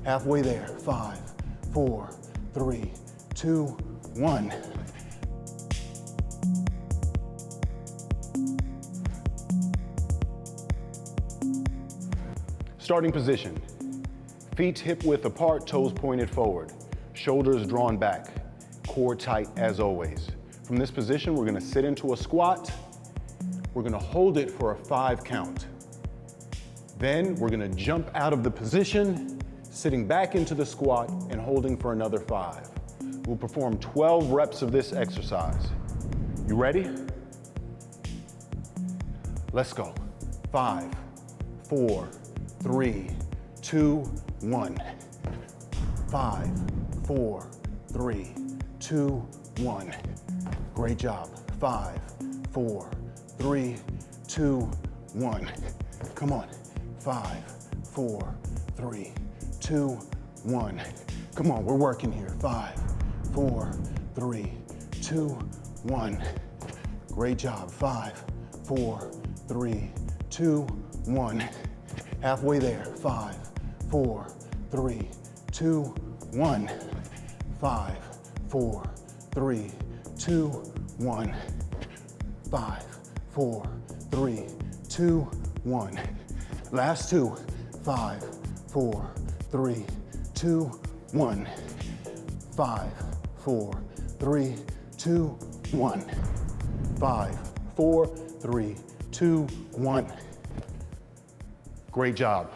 Halfway there. 5, 4, 3, 2, 1. Starting position. Feet hip width apart, toes pointed forward. Shoulders drawn back. Core tight as always. From this position, we're gonna sit into a squat. We're gonna hold it for a 5 count. Then we're gonna jump out of the position, sitting back into the squat and holding for another 5. We'll perform 12 reps of this exercise. You ready? Let's go. 5, 4, 3, 2, 1. 5, 4, 3, 2, 1. Great job. 5, 4, 3, 2, 1. Come on. 5, 4, 3, 2, 1. Come on, we're working here. 5, 4, 3, 2, 1. Great job. 5, 4, 3, 2, 1. Halfway there. 5, 4, 3, 2, 1. 5, 4, 3, 2, 1. 5, 4, 3, 2, 1. Last 2. 5, 4, 3, 2, 1. 5, 4, 3, 2, 1. 5, 4, 3, 2, 1. Great job.